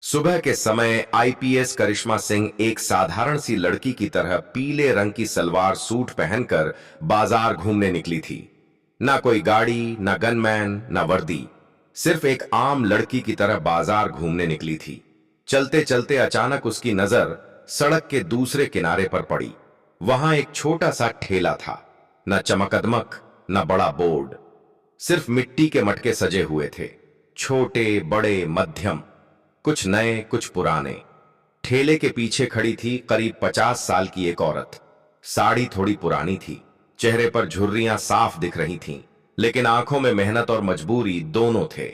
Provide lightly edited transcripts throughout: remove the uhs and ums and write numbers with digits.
सुबह के समय आईपीएस करिश्मा सिंह एक साधारण सी लड़की की तरह पीले रंग की सलवार सूट पहनकर बाजार घूमने निकली थी। ना कोई गाड़ी, ना गनमैन, ना वर्दी, सिर्फ एक आम लड़की की तरह बाजार घूमने निकली थी। चलते चलते अचानक उसकी नजर सड़क के दूसरे किनारे पर पड़ी। वहां एक छोटा सा ठेला था। न चमकदमक, न बड़ा बोर्ड, सिर्फ मिट्टी के मटके सजे हुए थे, छोटे बड़े मध्यम, कुछ नए कुछ पुराने। ठेले के पीछे खड़ी थी करीब 50 साल की एक औरत। साड़ी थोड़ी पुरानी थी, चेहरे पर झुर्रियां साफ दिख रही थीं, लेकिन आंखों में मेहनत और मजबूरी दोनों थे।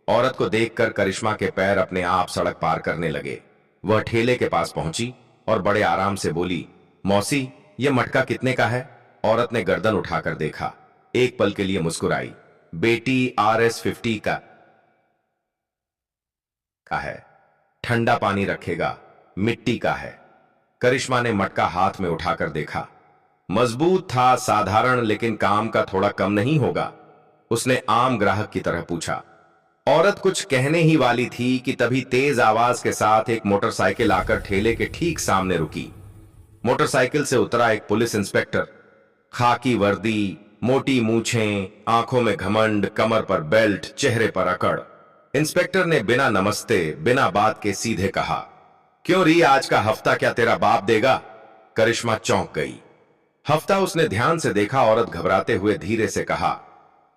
औरत को देखकर करिश्मा के पैर अपने आप सड़क पार करने लगे। वह ठेले के पास पहुंची और बड़े आराम से बोली, मौसी, ये मटका कितने का है? औरत ने गर्दन उठाकर देखा, एक पल के लिए मुस्कुराई। बेटी, RS50 का है, ठंडा पानी रखेगा, मिट्टी का है। करिश्मा ने मटका हाथ में उठाकर देखा। मजबूत था, साधारण, लेकिन काम का थोड़ा कम नहीं होगा? उसने आम ग्राहक की तरह पूछा। औरत कुछ कहने ही वाली थी कि तभी तेज आवाज के साथ एक मोटरसाइकिल आकर ठेले के ठीक सामने रुकी। मोटरसाइकिल से उतरा एक पुलिस इंस्पेक्टर, खाकी वर्दी, मोटी मूछें, आंखों में घमंड, कमर पर बेल्ट, चेहरे पर अकड़। इंस्पेक्टर ने बिना नमस्ते, बिना बात के सीधे कहा, क्यों री, आज का हफ्ता क्या तेरा बाप देगा? करिश्मा चौंक गई। हफ्ता? उसने ध्यान से देखा। औरत घबराते हुए धीरे से कहा,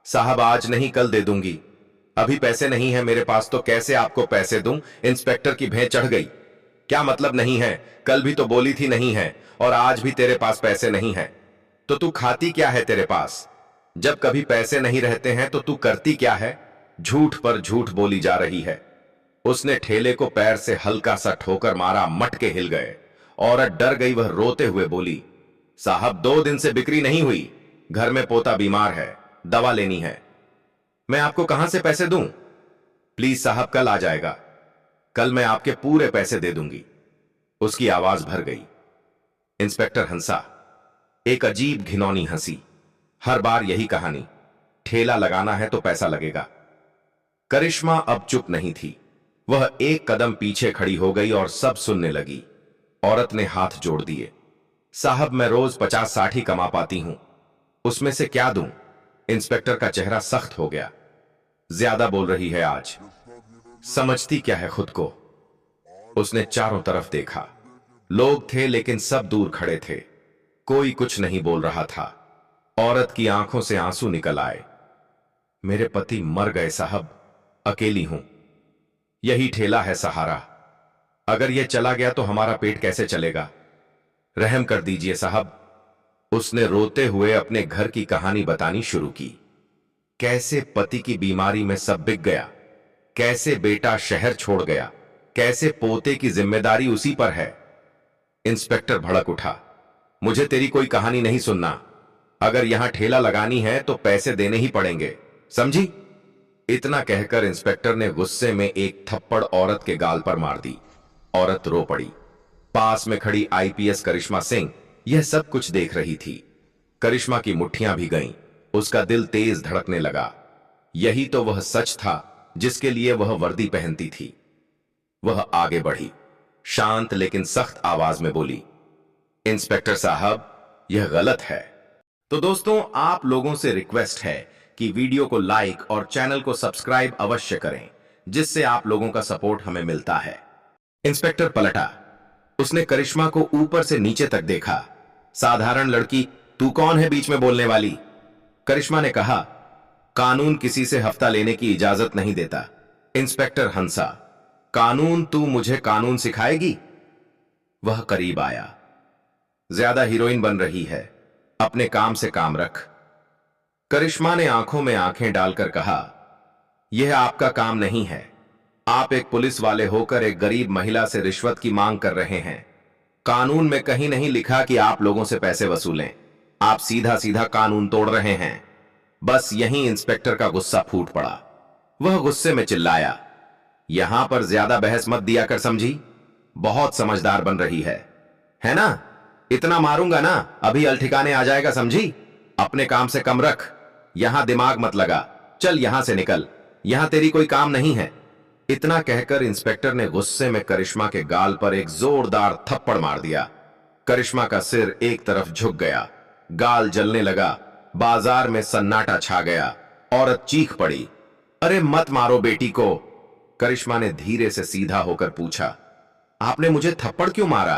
साहब आज नहीं, कल दे दूंगी। अभी पैसे नहीं है मेरे पास। तो कैसे आपको पैसे दूं? इंस्पेक्टर की भें चढ़ गई। क्या मतलब नहीं है? कल भी तो बोली थी नहीं है, और आज भी तेरे पास पैसे नहीं है। तो तू खाती क्या है तेरे पास? जब कभी पैसे नहीं रहते हैं तो तू करती क्या है? झूठ पर झूठ बोली जा रही है। उसने ठेले को पैर से हल्का सा ठोकर मारा, मटके हिल गए। औरत डर गई। वह रोते हुए बोली, साहब 2 दिन से बिक्री नहीं हुई, घर में पोता बीमार है, दवा लेनी है। मैं आपको कहां से पैसे दूं? प्लीज साहब, कल आ जाएगा, कल मैं आपके पूरे पैसे दे दूंगी। उसकी आवाज भर गई। इंस्पेक्टर हंसा, एक अजीब घिनौनी हंसी। हर बार यही कहानी, ठेला लगाना है तो पैसा लगेगा। करिश्मा अब चुप नहीं थी। वह एक कदम पीछे खड़ी हो गई और सब सुनने लगी। औरत ने हाथ जोड़ दिए, साहब मैं रोज 50-60 ही कमा पाती हूं, उसमें से क्या दूं? इंस्पेक्टर का चेहरा सख्त हो गया। ज्यादा बोल रही है आज, समझती क्या है खुद को? उसने चारों तरफ देखा। लोग थे लेकिन सब दूर खड़े थे, कोई कुछ नहीं बोल रहा था। औरत की आंखों से आंसू निकल आए। मेरे पति मर गए साहब, अकेली हूं, यही ठेला है सहारा। अगर यह चला गया तो हमारा पेट कैसे चलेगा? रहम कर दीजिए साहब। उसने रोते हुए अपने घर की कहानी बतानी शुरू की। कैसे पति की बीमारी में सब बिक गया, कैसे बेटा शहर छोड़ गया, कैसे पोते की जिम्मेदारी उसी पर है। इंस्पेक्टर भड़क उठा, मुझे तेरी कोई कहानी नहीं सुनना। अगर यहां ठेला लगानी है तो पैसे देने ही पड़ेंगे, समझी? इतना कहकर इंस्पेक्टर ने गुस्से में एक थप्पड़ औरत के गाल पर मार दी। औरत रो पड़ी। पास में खड़ी आईपीएस करिश्मा सिंह यह सब कुछ देख रही थी। करिश्मा की मुट्ठियां भी गईं, उसका दिल तेज धड़कने लगा। यही तो वह सच था जिसके लिए वह वर्दी पहनती थी। वह आगे बढ़ी, शांत लेकिन सख्त आवाज में बोली, इंस्पेक्टर साहब, यह गलत है। तो दोस्तों, आप लोगों से रिक्वेस्ट है कि वीडियो को लाइक और चैनल को सब्सक्राइब अवश्य करें, जिससे आप लोगों का सपोर्ट हमें मिलता है। इंस्पेक्टर पलटा। उसने करिश्मा को ऊपर से नीचे तक देखा। साधारण लड़की, तू कौन है बीच में बोलने वाली? करिश्मा ने कहा, कानून किसी से हफ्ता लेने की इजाजत नहीं देता। इंस्पेक्टर हंसा, कानून? तू मुझे कानून सिखाएगी? वह करीब आया। ज्यादा हीरोइन बन रही है, अपने काम से काम रख। करिश्मा ने आंखों में आंखें डालकर कहा, यह आपका काम नहीं है। आप एक पुलिस वाले होकर एक गरीब महिला से रिश्वत की मांग कर रहे हैं। कानून में कहीं नहीं लिखा कि आप लोगों से पैसे वसूलें। आप सीधा सीधा कानून तोड़ रहे हैं। बस यहीं इंस्पेक्टर का गुस्सा फूट पड़ा। वह गुस्से में चिल्लाया, यहां पर ज्यादा बहस मत दिया कर, समझी? बहुत समझदार बन रही है ना? इतना मारूंगा ना, अभी अलठिकाने आ जाएगा, समझी? अपने काम से कम रख, यहां दिमाग मत लगा। चल यहां से निकल, यहां तेरी कोई काम नहीं है। इतना कहकर इंस्पेक्टर ने गुस्से में करिश्मा के गाल पर एक जोरदार थप्पड़ मार दिया। करिश्मा का सिर एक तरफ झुक गया, गाल जलने लगा, बाजार में सन्नाटा छा गया। औरत चीख पड़ी, अरे मत मारो बेटी को। करिश्मा ने धीरे से सीधा होकर पूछा, आपने मुझे थप्पड़ क्यों मारा?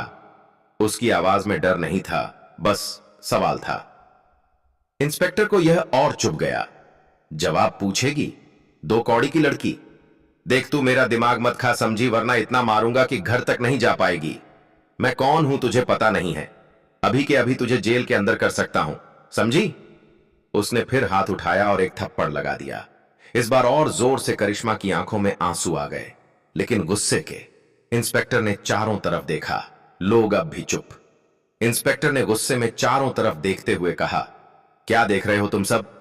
उसकी आवाज में डर नहीं था, बस सवाल था। इंस्पेक्टर को यह और चुभ गया। जवाब पूछेगी? 2 कौड़ी की लड़की। देख तू मेरा दिमाग मत खा समझी, वरना इतना मारूंगा कि घर तक नहीं जा पाएगी। मैं कौन हूं तुझे पता नहीं है। अभी के अभी तुझे जेल के अंदर कर सकता हूं, समझी? उसने फिर हाथ उठाया और एक थप्पड़ लगा दिया। इस बार और जोर से करिश्मा की आंखों में आंसू आ गए, लेकिन गुस्से के। इंस्पेक्टर ने चारों तरफ देखा, लोग अब भी चुप। इंस्पेक्टर ने गुस्से में चारों तरफ देखते हुए कहा, क्या देख रहे हो तुम सब?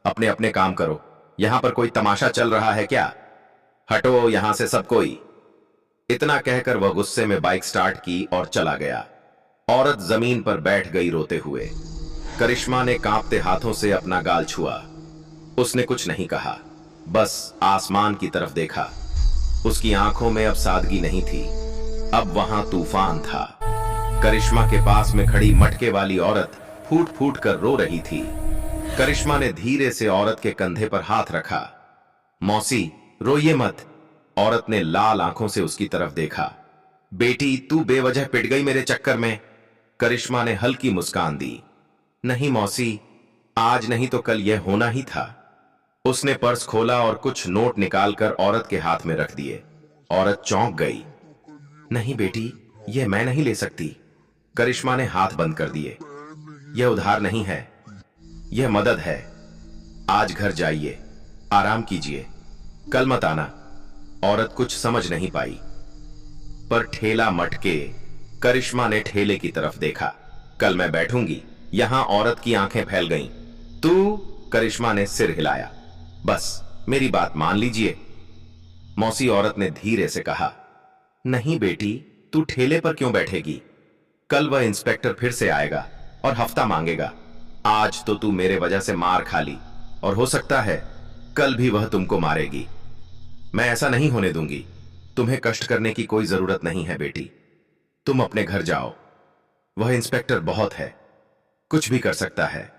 अपने अपने काम करो। यहां पर कोई तमाशा चल रहा है क्या? हटो यहां से सब कोई। इतना कहकर वह गुस्से में बाइक स्टार्ट की और चला गया। औरत जमीन पर बैठ गई रोते हुए। करिश्मा ने कांपते हाथों से अपना गाल छुआ। उसने कुछ नहीं कहा, बस आसमान की तरफ देखा। उसकी आंखों में अब सादगी नहीं थी, अब वहां तूफान था। करिश्मा के पास में खड़ी मटके वाली औरत फूट फूट कर रो रही थी। करिश्मा ने धीरे से औरत के कंधे पर हाथ रखा। मौसी रोइए मत। औरत ने लाल आंखों से उसकी तरफ देखा। बेटी तू बेवजह पिट गई मेरे चक्कर में। करिश्मा ने हल्की मुस्कान दी। नहीं मौसी, आज नहीं तो कल यह होना ही था। उसने पर्स खोला और कुछ नोट निकालकर औरत के हाथ में रख दिए। औरत चौंक गई। नहीं बेटी, यह मैं नहीं ले सकती। करिश्मा ने हाथ बंद कर दिए। यह उधार नहीं है, यह मदद है। आज घर जाइए, आराम कीजिए, कल मत आना। औरत कुछ समझ नहीं पाई, पर ठेला मटके। करिश्मा ने ठेले की तरफ देखा। कल मैं बैठूंगी यहां। औरत की आंखें फैल गईं। तू? करिश्मा ने सिर हिलाया। बस मेरी बात मान लीजिए। मौसी, औरत ने धीरे से कहा। नहीं बेटी, तू ठेले पर क्यों बैठेगी? कल वह इंस्पेक्टर फिर से आएगा और हफ्ता मांगेगा। आज तो तू मेरे वजह से मार खा ली, और हो सकता है कल भी वह तुमको मारेगी। मैं ऐसा नहीं होने दूंगी। तुम्हें कष्ट करने की कोई जरूरत नहीं है बेटी। तुम अपने घर जाओ। वह इंस्पेक्टर बहुत है, कुछ भी कर सकता है।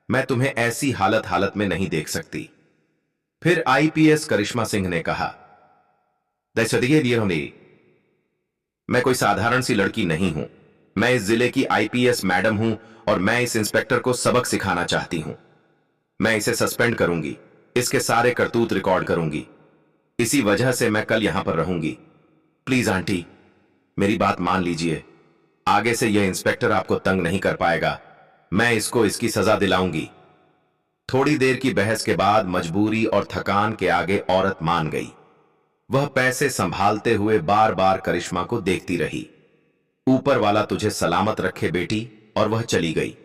मैं तुम्हें ऐसी हालत में नहीं देख सकती। फिर आईपीएस करिश्मा सिंह ने कहा, मैं कोई साधारण सी लड़की नहीं हूं। मैं इस जिले की आईपीएस मैडम हूं और मैं इस इंस्पेक्टर को सबक सिखाना चाहती हूं। मैं इसे सस्पेंड करूंगी, इसके सारे करतूत रिकॉर्ड करूंगी। इसी वजह से मैं कल यहां पर रहूंगी। प्लीज आंटी, मेरी बात मान लीजिए। आगे से यह इंस्पेक्टर आपको तंग नहीं कर पाएगा। मैं इसको इसकी सजा दिलाऊंगी। थोड़ी देर की बहस के बाद मजबूरी और थकान के आगे औरत मान गई। वह पैसे संभालते हुए बार बार करिश्मा को देखती रही। ऊपर वाला तुझे सलामत रखे बेटी। और वह चली गई।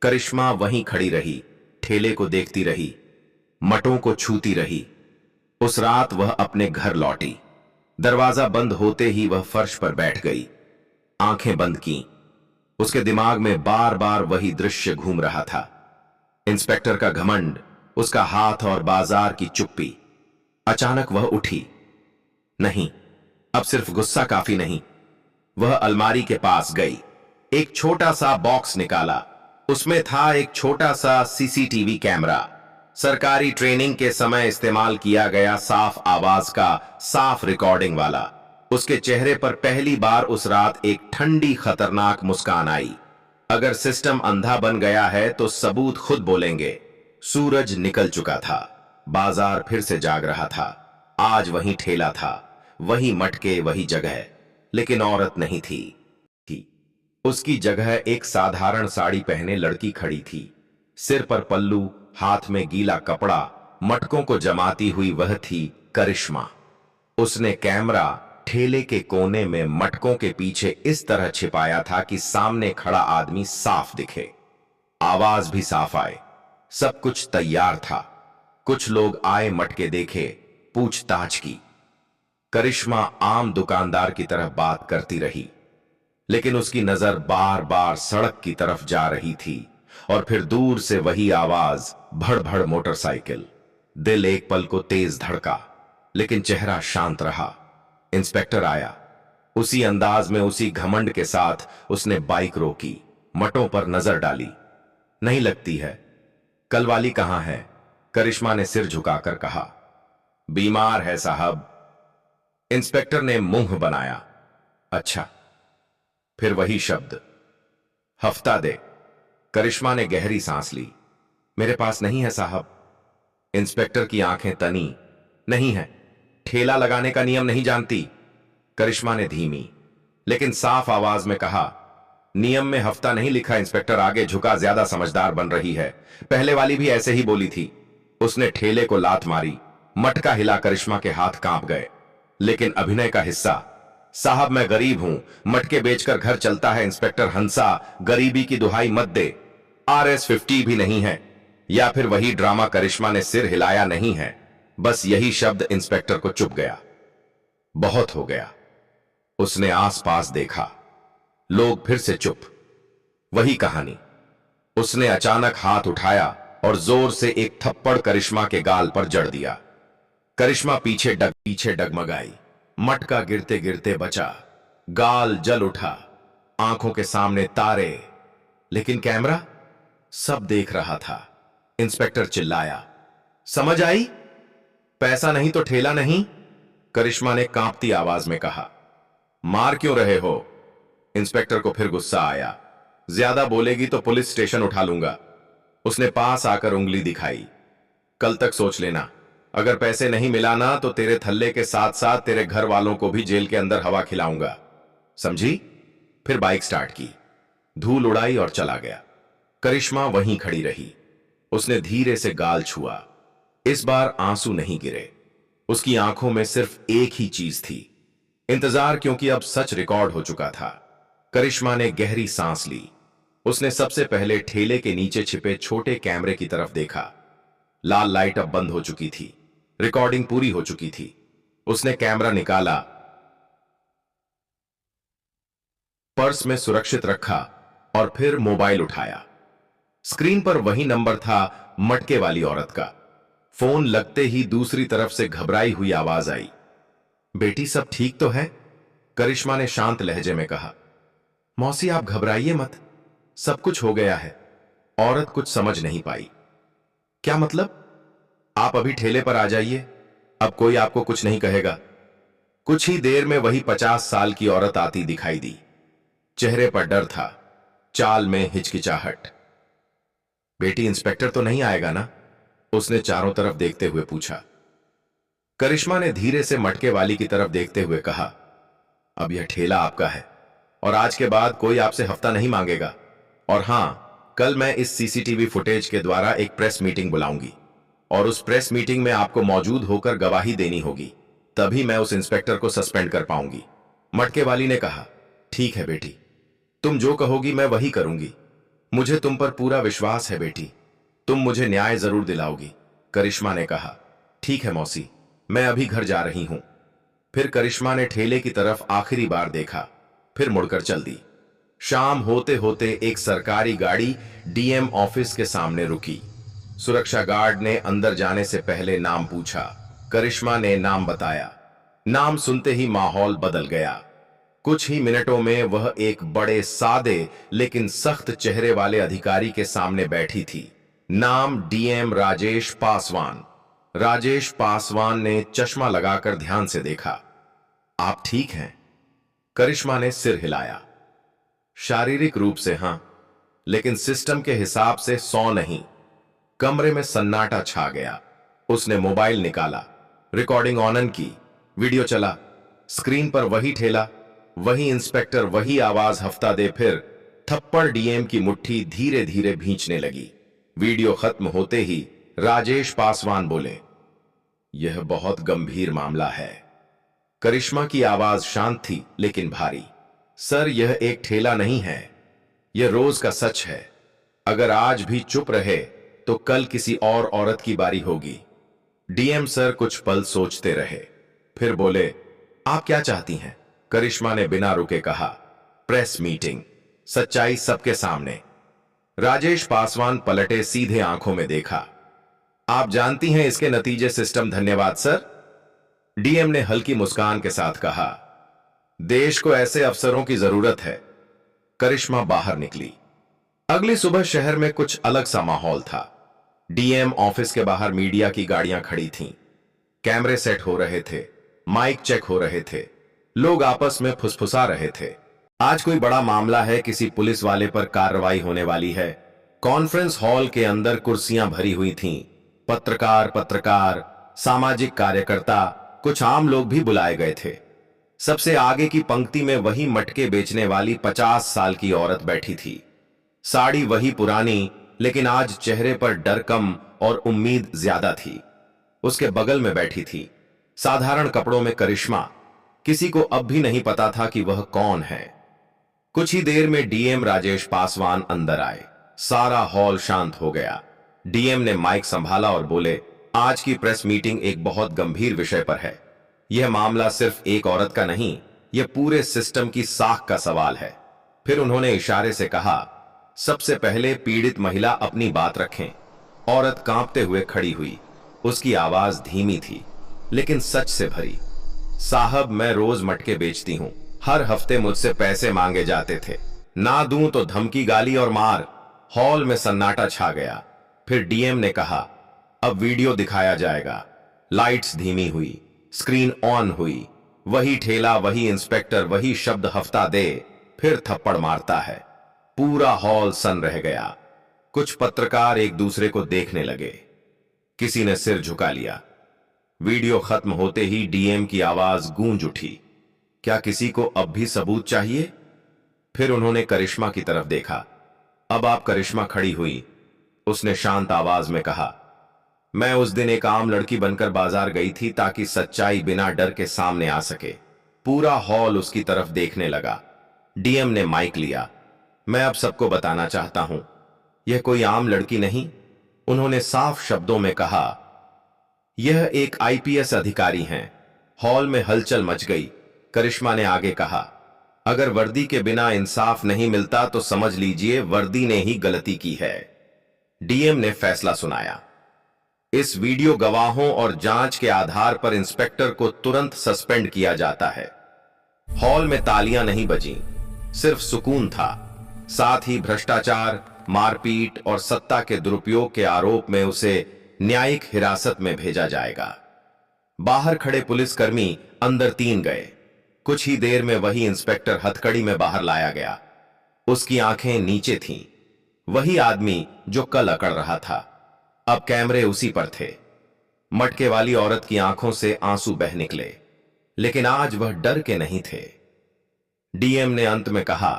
करिश्मा वहीं खड़ी रही, ठेले को देखती रही, मटों को छूती रही। उस रात वह अपने घर लौटी। दरवाजा बंद होते ही वह फर्श पर बैठ गई, आंखें बंद की। उसके दिमाग में बार बार वही दृश्य घूम रहा था। इंस्पेक्टर का घमंड, उसका हाथ और बाजार की चुप्पी। अचानक वह उठी। नहीं, अब सिर्फ गुस्सा काफी नहीं। वह अलमारी के पास गई, एक छोटा सा बॉक्स निकाला। उसमें था एक छोटा सा सीसीटीवी कैमरा, सरकारी ट्रेनिंग के समय इस्तेमाल किया गया, साफ आवाज का, साफ रिकॉर्डिंग वाला। उसके चेहरे पर पहली बार उस रात एक ठंडी खतरनाक मुस्कान आई। अगर सिस्टम अंधा बन गया है तो सबूत खुद बोलेंगे। सूरज निकल चुका था, बाजार फिर से जाग रहा था। आज वही ठेला था, वही मटके, वही जगह, लेकिन औरत नहीं थी। उसकी जगह एक साधारण साड़ी पहने लड़की खड़ी थी। सिर पर पल्लू, हाथ में गीला कपड़ा, मटकों को जमाती हुई वह थी करिश्मा। उसने कैमरा ठेले के कोने में मटकों के पीछे इस तरह छिपाया था कि सामने खड़ा आदमी साफ दिखे, आवाज भी साफ आए। सब कुछ तैयार था। कुछ लोग आए, मटके देखे, पूछताछ की। करिश्मा आम दुकानदार की तरह बात करती रही, लेकिन उसकी नजर बार बार सड़क की तरफ जा रही थी। और फिर दूर से वही आवाज, भड़ भड़ मोटरसाइकिल। दिल एक पल को तेज धड़का, लेकिन चेहरा शांत रहा। इंस्पेक्टर आया। उसी अंदाज में, उसी घमंड के साथ उसने बाइक रोकी, मटों पर नजर डाली। नहीं लगती है। कल वाली कहां है? करिश्मा ने सिर झुकाकर कहा। बीमार है साहब। इंस्पेक्टर ने मुंह बनाया। अच्छा। फिर वही शब्द, हफ्ता दे। करिश्मा ने गहरी सांस ली। मेरे पास नहीं है साहब। इंस्पेक्टर की आंखें तनी। नहीं है? ठेला लगाने का नियम नहीं जानती? करिश्मा ने धीमी लेकिन साफ आवाज में कहा। नियम में हफ्ता नहीं लिखा। इंस्पेक्टर आगे झुका, ज्यादा समझदार बन रही है। पहले वाली भी ऐसे ही बोली थी। उसने ठेले को लात मारी। मटका हिला। करिश्मा के हाथ कांप गए। लेकिन अभिनय का हिस्सा। साहब मैं गरीब हूं, मटके बेचकर घर चलता है। इंस्पेक्टर हंसा। गरीबी की दुहाई मत दे। RS-50 भी नहीं है। या फिर वही ड्रामा? करिश्मा ने सिर हिलाया। नहीं है। बस यही शब्द इंस्पेक्टर को चुभ गया। बहुत हो गया। उसने आसपास देखा। लोग फिर से चुप। वही कहानी। उसने अचानक हाथ उठाया और जोर से एक थप्पड़ करिश्मा के गाल पर जड़ दिया। करिश्मा पीछे डगमगाई। मटका गिरते गिरते बचा। गाल जल उठा। आंखों के सामने तारे। लेकिन कैमरा सब देख रहा था। इंस्पेक्टर चिल्लाया। समझ आई? पैसा नहीं तो ठेला नहीं। करिश्मा ने कांपती आवाज में कहा। मार क्यों रहे हो? इंस्पेक्टर को फिर गुस्सा आया। ज्यादा बोलेगी तो पुलिस स्टेशन उठा लूंगा। उसने पास आकर उंगली दिखाई। कल तक सोच लेना। अगर पैसे नहीं मिलाना तो तेरे थल्ले के साथ साथ तेरे घर वालों को भी जेल के अंदर हवा खिलाऊंगा। समझी? फिर बाइक स्टार्ट की। धूल उड़ाई और चला गया। करिश्मा वहीं खड़ी रही। उसने धीरे से गाल छुआ। इस बार आंसू नहीं गिरे। उसकी आंखों में सिर्फ एक ही चीज थी, इंतजार, क्योंकि अब सच रिकॉर्ड हो चुका था। करिश्मा ने गहरी सांस ली। उसने सबसे पहले ठेले के नीचे छिपे छोटे कैमरे की तरफ देखा। लाल लाइट अब बंद हो चुकी थी। रिकॉर्डिंग पूरी हो चुकी थी। उसने कैमरा निकाला, पर्स में सुरक्षित रखा और फिर मोबाइल उठाया। स्क्रीन पर वही नंबर था, मटके वाली औरत का। फोन लगते ही दूसरी तरफ से घबराई हुई आवाज आई। बेटी सब ठीक तो है? करिश्मा ने शांत लहजे में कहा। मौसी आप घबराइए मत, सब कुछ हो गया है। औरत कुछ समझ नहीं पाई। क्या मतलब? आप अभी ठेले पर आ जाइए, अब कोई आपको कुछ नहीं कहेगा। कुछ ही देर में वही 50 साल की औरत आती दिखाई दी। चेहरे पर डर था, चाल में हिचकिचाहट। बेटी इंस्पेक्टर तो नहीं आएगा ना? उसने चारों तरफ देखते हुए पूछा। करिश्मा ने धीरे से मटके वाली की तरफ देखते हुए कहा, अब यह ठेला आपका है और आज के बाद कोई आपसे हफ्ता नहीं मांगेगा। और हां, कल मैं इस सीसीटीवी फुटेज के द्वारा एक प्रेस मीटिंग बुलाऊंगी और उस प्रेस मीटिंग में आपको मौजूद होकर गवाही देनी होगी, तभी मैं उस इंस्पेक्टर को सस्पेंड कर पाऊंगी। मटके वाली ने कहा, ठीक है बेटी, तुम जो कहोगी मैं वही करूंगी। मुझे तुम पर पूरा विश्वास है बेटी, तुम मुझे न्याय जरूर दिलाओगी। करिश्मा ने कहा, ठीक है मौसी, मैं अभी घर जा रही हूं। फिर करिश्मा ने ठेले की तरफ आखिरी बार देखा, फिर मुड़कर चल दी। शाम होते होते एक सरकारी गाड़ी डीएम ऑफिस के सामने रुकी। सुरक्षा गार्ड ने अंदर जाने से पहले नाम पूछा। करिश्मा ने नाम बताया। नाम सुनते ही माहौल बदल गया। कुछ ही मिनटों में वह एक बड़े सादे लेकिन सख्त चेहरे वाले अधिकारी के सामने बैठी थी। नाम डीएम राजेश पासवान। राजेश पासवान ने चश्मा लगाकर ध्यान से देखा। आप ठीक हैं? करिश्मा ने सिर हिलाया। शारीरिक रूप से हां, लेकिन सिस्टम के हिसाब से 100 नहीं। कमरे में सन्नाटा छा गया। उसने मोबाइल निकाला, रिकॉर्डिंग ऑन की, वीडियो चला। स्क्रीन पर वही ठेला, वही इंस्पेक्टर, वही आवाज, हफ्ता दे। फिर थप्पड़। डीएम की मुट्ठी धीरे धीरे भींचने लगी। वीडियो खत्म होते ही राजेश पासवान बोले, यह बहुत गंभीर मामला है। करिश्मा की आवाज शांत थी लेकिन भारी। सर, यह एक ठेला नहीं है, यह रोज का सच है। अगर आज भी चुप रहे तो कल किसी और औरत की बारी होगी। डीएम सर कुछ पल सोचते रहे, फिर बोले, आप क्या चाहती हैं? करिश्मा ने बिना रुके कहा, प्रेस मीटिंग, सच्चाई सबके सामने। राजेश पासवान पलटे, सीधे आंखों में देखा। आप जानती हैं इसके नतीजे? सिस्टम। धन्यवाद सर। डीएम ने हल्की मुस्कान के साथ कहा, देश को ऐसे अफसरों की जरूरत है। करिश्मा बाहर निकली। अगली सुबह शहर में कुछ अलग सा माहौल था। डीएम ऑफिस के बाहर मीडिया की गाड़ियां खड़ी थीं। कैमरे सेट हो रहे थे, माइक चेक हो रहे थे, लोग आपस में फुसफुसा रहे थे। आज कोई बड़ा मामला है, किसी पुलिस वाले पर कार्रवाई होने वाली है। कॉन्फ्रेंस हॉल के अंदर कुर्सियां भरी हुई थीं। पत्रकार, सामाजिक कार्यकर्ता, कुछ आम लोग भी बुलाए गए थे। सबसे आगे की पंक्ति में वही मटके बेचने वाली 50 साल की औरत बैठी थी। साड़ी वही पुरानी, लेकिन आज चेहरे पर डर कम और उम्मीद ज्यादा थी। उसके बगल में बैठी थी साधारण कपड़ों में करिश्मा। किसी को अब भी नहीं पता था कि वह कौन है। कुछ ही देर में डीएम राजेश पासवान अंदर आए। सारा हॉल शांत हो गया। डीएम ने माइक संभाला और बोले, आज की प्रेस मीटिंग एक बहुत गंभीर विषय पर है। यह मामला सिर्फ एक औरत का नहीं, यह पूरे सिस्टम की साख का सवाल है। फिर उन्होंने इशारे से कहा, सबसे पहले पीड़ित महिला अपनी बात रखें। औरत कांपते हुए खड़ी हुई। उसकी आवाज धीमी थी, लेकिन सच से भरी। साहब, मैं रोज मटके बेचती हूं। हर हफ्ते मुझसे पैसे मांगे जाते थे। ना दूं तो धमकी, गाली और मार। हॉल में सन्नाटा छा गया। फिर डीएम ने कहा, अब वीडियो दिखाया जाएगा। लाइट्स धीमी हुई, स्क्रीन ऑन हुई। वही ठेला, वही इंस्पेक्टर, वही शब्द, हफ्ता दे फिर थप्पड़ मारता है। पूरा हॉल सन रह गया। कुछ पत्रकार एक दूसरे को देखने लगे। किसी ने सिर झुका लिया। वीडियो खत्म होते ही डीएम की आवाज गूंज उठी, क्या किसी को अब भी सबूत चाहिए? फिर उन्होंने करिश्मा की तरफ देखा। अब आप करिश्मा खड़ी हुई। उसने शांत आवाज में कहा, मैं उस दिन एक आम लड़की बनकर बाजार गई थी ताकि सच्चाई बिना डर के सामने आ सके। पूरा हॉल उसकी तरफ देखने लगा। डीएम ने माइक लिया, मैं अब सबको बताना चाहता हूं, यह कोई आम लड़की नहीं। उन्होंने साफ शब्दों में कहा, यह एक आईपीएस अधिकारी हैं। हॉल में हलचल मच गई। करिश्मा ने आगे कहा, अगर वर्दी के बिना इंसाफ नहीं मिलता तो समझ लीजिए वर्दी ने ही गलती की है। डीएम ने फैसला सुनाया, इस वीडियो गवाहों और जांच के आधार पर इंस्पेक्टर को तुरंत सस्पेंड किया जाता है। हॉल में तालियां नहीं बजीं, सिर्फ सुकून था। साथ ही भ्रष्टाचार, मारपीट और सत्ता के दुरुपयोग के आरोप में उसे न्यायिक हिरासत में भेजा जाएगा। बाहर खड़े पुलिसकर्मी अंदर 3 गए। कुछ ही देर में वही इंस्पेक्टर हथकड़ी में बाहर लाया गया। उसकी आंखें नीचे थीं। वही आदमी जो कल अकड़ रहा था, अब कैमरे उसी पर थे। मटके वाली औरत की आंखों से आंसू बह निकले, लेकिन आज वह डर के नहीं थे। डीएम ने अंत में कहा,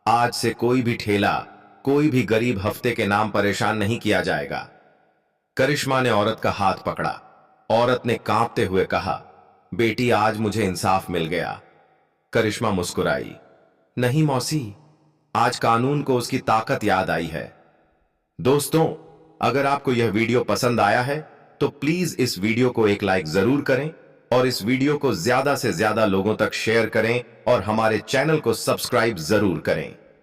आज से कोई भी ठेला, कोई भी गरीब हफ्ते के नाम परेशान नहीं किया जाएगा। करिश्मा ने औरत का हाथ पकड़ा। औरत ने कांपते हुए कहा, बेटी, आज मुझे इंसाफ मिल गया। करिश्मा मुस्कुराई, नहीं मौसी, आज कानून को उसकी ताकत याद आई है। दोस्तों, अगर आपको यह वीडियो पसंद आया है तो प्लीज इस वीडियो को एक लाइक जरूर करें और इस वीडियो को ज्यादा से ज्यादा लोगों तक शेयर करें और हमारे चैनल को सब्सक्राइब जरूर करें।